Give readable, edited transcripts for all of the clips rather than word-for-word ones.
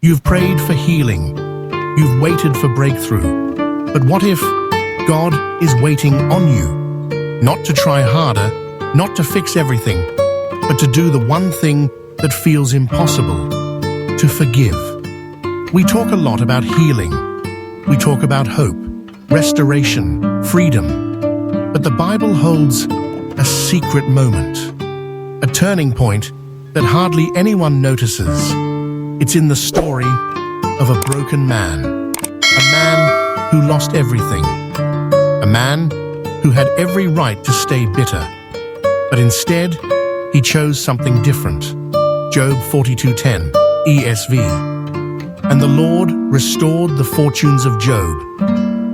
You've prayed for healing. You've waited for breakthrough. But what if God is waiting on you? Not to try harder, not to fix everything, but to do the one thing that feels impossible, to forgive. We talk a lot about healing. We talk about hope, restoration, freedom. But the Bible holds a secret moment, a turning point that hardly anyone notices. It's in the story of a broken man, a man who lost everything, a man who had every right to stay bitter. But instead, he chose something different. Job 42:10, ESV. And the Lord restored the fortunes of Job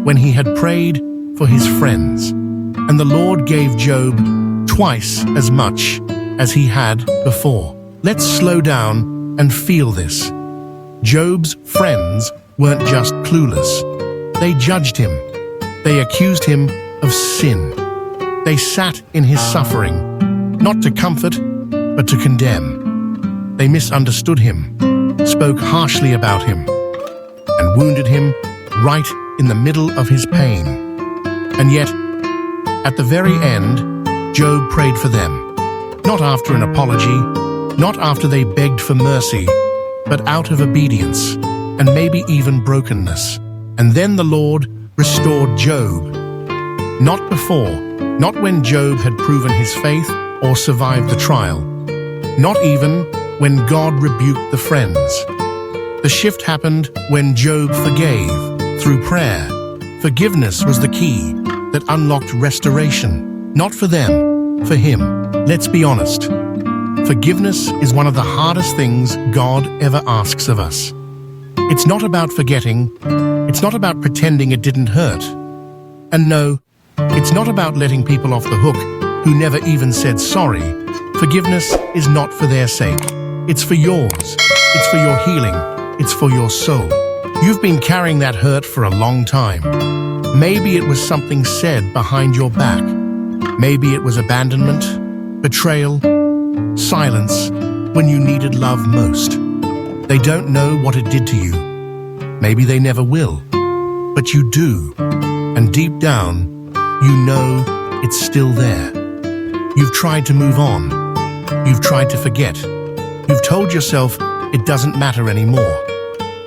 when he had prayed for his friends. And the Lord gave Job twice as much as he had before. Let's slow down and feel this. Job's friends weren't just clueless. They judged him. They accused him of sin. They sat in his suffering, not to comfort, but to condemn. They misunderstood him, spoke harshly about him, and wounded him right in the middle of his pain. And yet, at the very end, Job prayed for them, not after an apology, not after they begged for mercy, but out of obedience and maybe even brokenness. And then the Lord restored Job. Not before, not when Job had proven his faith or survived the trial. Not even when God rebuked the friends. The shift happened when Job forgave through prayer. Forgiveness was the key that unlocked restoration. Not for them, for him. Let's be honest. Forgiveness is one of the hardest things God ever asks of us. It's not about forgetting. It's not about pretending it didn't hurt. And no, it's not about letting people off the hook who never even said sorry. Forgiveness is not for their sake. It's for yours. It's for your healing. It's for your soul. You've been carrying that hurt for a long time. Maybe it was something said behind your back. Maybe it was abandonment, betrayal, silence when you needed love most. They don't know what it did to you. Maybe they never will. But you do. And deep down, you know it's still there. You've tried to move on. You've tried to forget. You've told yourself it doesn't matter anymore.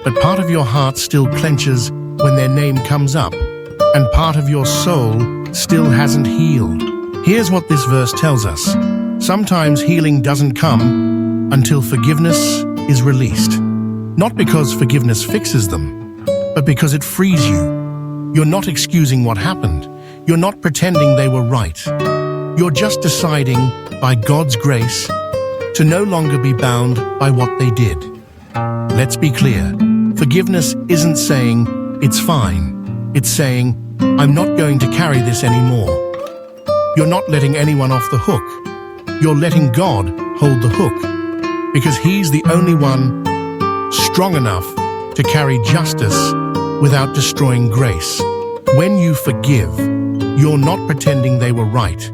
But part of your heart still clenches when their name comes up. And part of your soul still hasn't healed. Here's what this verse tells us. Sometimes healing doesn't come until forgiveness is released. Not because forgiveness fixes them, but because it frees you. You're not excusing what happened. You're not pretending they were right. You're just deciding, by God's grace, to no longer be bound by what they did. Let's be clear. Forgiveness isn't saying, it's fine. It's saying, I'm not going to carry this anymore. You're not letting anyone off the hook. You're letting God hold the hook, because He's the only one strong enough to carry justice without destroying grace. When you forgive, you're not pretending they were right.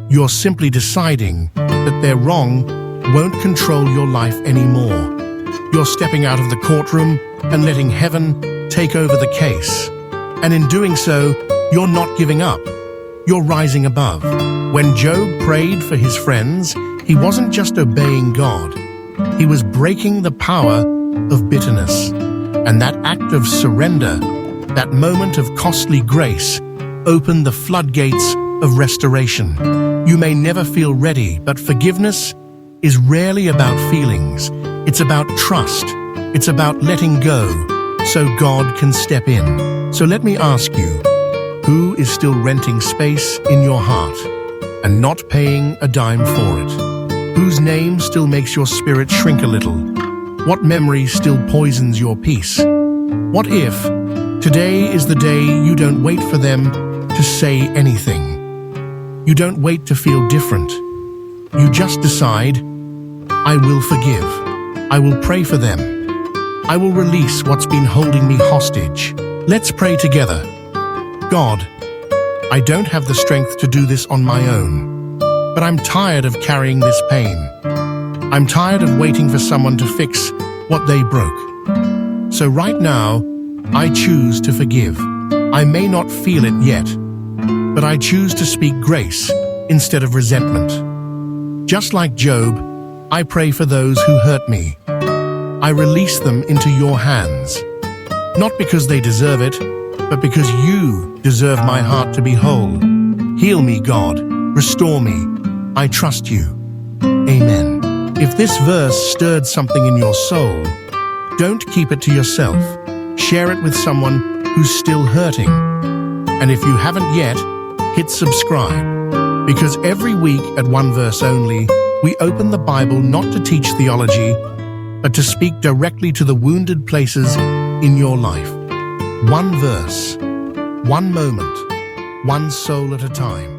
You're simply deciding that their wrong won't control your life anymore. You're stepping out of the courtroom and letting heaven take over the case. And in doing so, you're not giving up. You're rising above. When Job prayed for his friends, he wasn't just obeying God. He was breaking the power of bitterness. And that act of surrender, that moment of costly grace, opened the floodgates of restoration. You may never feel ready, but forgiveness is rarely about feelings. It's about trust. It's about letting go so God can step in. So let me ask you, who is still renting space in your heart and not paying a dime for it? Whose name still makes your spirit shrink a little? What memory still poisons your peace? What if today is the day you don't wait for them to say anything? You don't wait to feel different. You just decide, I will forgive. I will pray for them. I will release what's been holding me hostage. Let's pray together. God, I don't have the strength to do this on my own, but I'm tired of carrying this pain. I'm tired of waiting for someone to fix what they broke. So right now, I choose to forgive. I may not feel it yet, but I choose to speak grace instead of resentment. Just like Job, I pray for those who hurt me. I release them into your hands, not because they deserve it, but because you deserve my heart to be whole. Heal me, God. Restore me. I trust you. Amen. If this verse stirred something in your soul, don't keep it to yourself. Share it with someone who's still hurting. And if you haven't yet, hit subscribe. Because every week at One Verse Only, we open the Bible not to teach theology, but to speak directly to the wounded places in your life. One verse, one moment, one soul at a time.